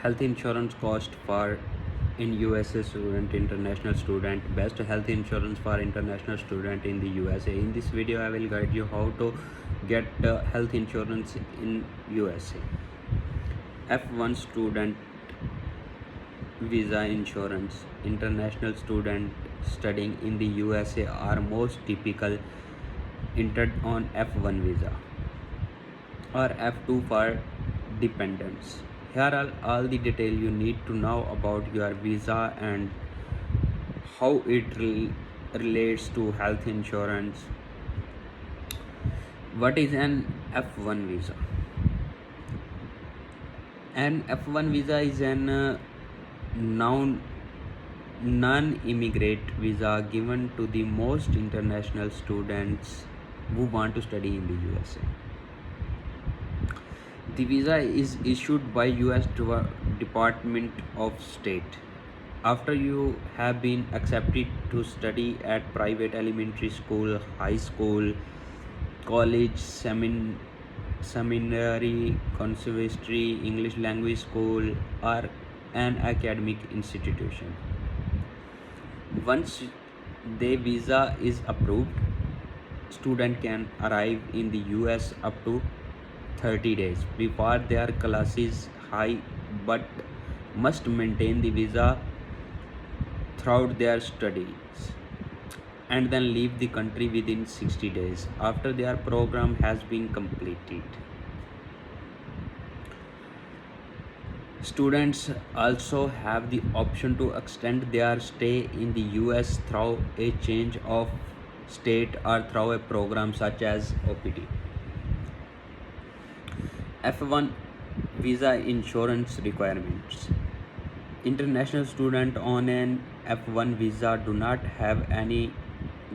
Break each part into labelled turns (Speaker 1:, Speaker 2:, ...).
Speaker 1: Health insurance cost for in USA student, international student, best health insurance for international student in the USA. In this video I will guide you how to get health insurance in USA. F1 student visa insurance. International student studying in the USA are most typical entered on F1 visa or F2 for dependents. Here are all the detail you need to know about your visa and how it relates to health insurance. What is an F1 visa? An F1 visa is an non-immigrant visa given to the most international students who want to study in the USA. The visa is issued by US Department of State. After you have been accepted to study at private elementary school, high school, college, seminary, conservatory, English language school, or an academic institution. Once the visa is approved, student can arrive in the US up to 30 days before their classes high, but must maintain the visa throughout their studies and then leave the country within 60 days after their program has been completed. Students also have the option to extend their stay in the US through a change of state or through a program such as OPT. F1 visa insurance requirements. International students on an F1 visa do not have any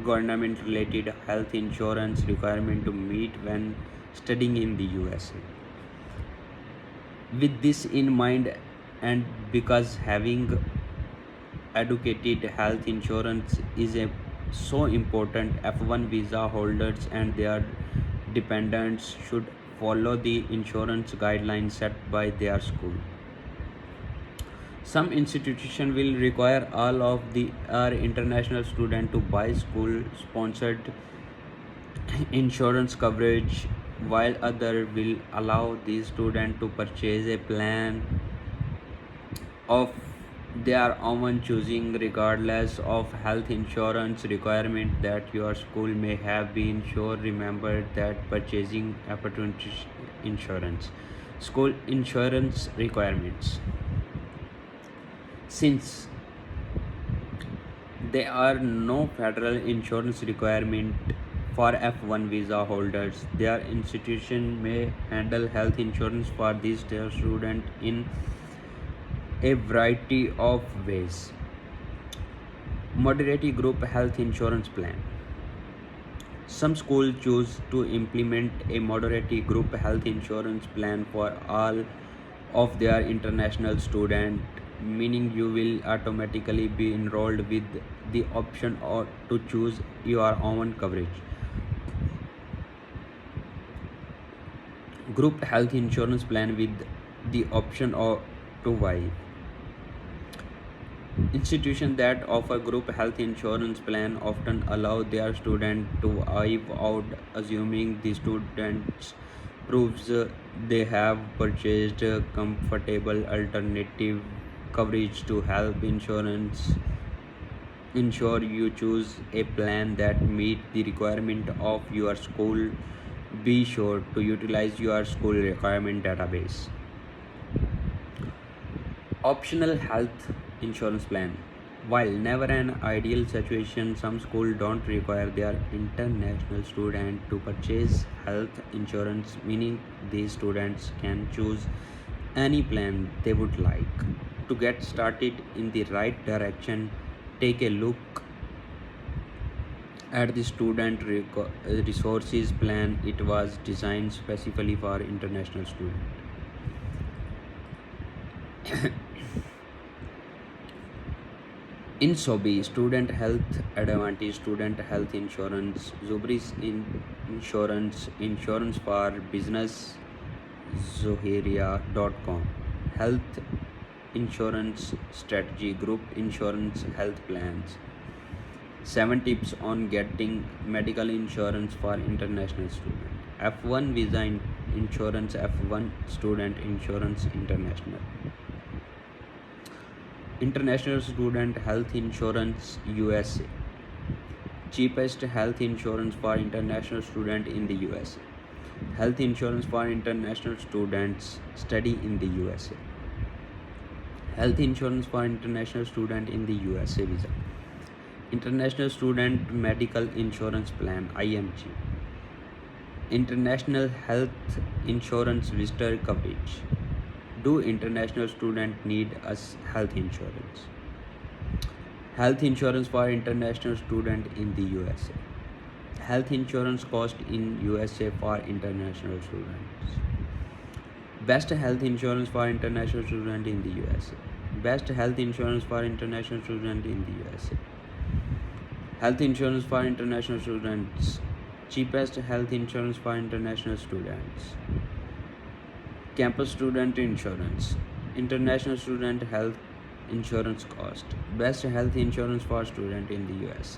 Speaker 1: government related health insurance requirement to meet when studying in the USA. With this in mind, and because having educated health insurance is so important, F1 visa holders and their dependents should follow the insurance guidelines set by their school. Some institution will require all of the international student to buy school sponsored insurance coverage, while other will allow the student to purchase a plan of their own choosing regardless of health insurance requirement that your school may have been. Sure, remember that purchasing opportunity insurance school insurance requirements, since there are no federal insurance requirement for F1 visa holders, their institution may handle health insurance for these students in a variety of ways. Moderate group health insurance plan. Some schools choose to implement a moderate group health insurance plan for all of their international students, meaning you will automatically be enrolled with the option or to choose your own coverage. Group health insurance plan with the option or to waive. Institutions that offer group health insurance plan often allow their students to waive out, assuming the students proves they have purchased a comfortable alternative coverage to health insurance. Ensure you choose a plan that meet the requirement of your school. Be sure to utilize your school requirement database. Optional health insurance plan. While never an ideal situation, some schools don't require their international student to purchase health insurance, meaning these students can choose any plan they would like. To get started in the right direction, take a look at the student resources plan. It was designed specifically for international students. In SOBI, Student Health Advantage, Student Health Insurance, Zubris Insurance, Insurance for Business, Zoheria.com, Health insurance strategy, group insurance, health plans. 7 tips on getting medical insurance for international student. F1 visa insurance, F1 student insurance international. International student health insurance USA. Cheapest health insurance for international student in the USA. Health insurance for international students study in the USA. Health insurance for international student in the USA visa. International Student Medical Insurance Plan IMG. International Health Insurance Visitor Coverage. Do international students need health insurance? Health insurance for international student in the USA. Health insurance cost in USA for international students. Best health insurance for international student in the USA. Best health insurance for international student in the USA. Health insurance for international students. Cheapest health insurance for international students. Campus student insurance. International student health insurance cost. Best health insurance for student in the US.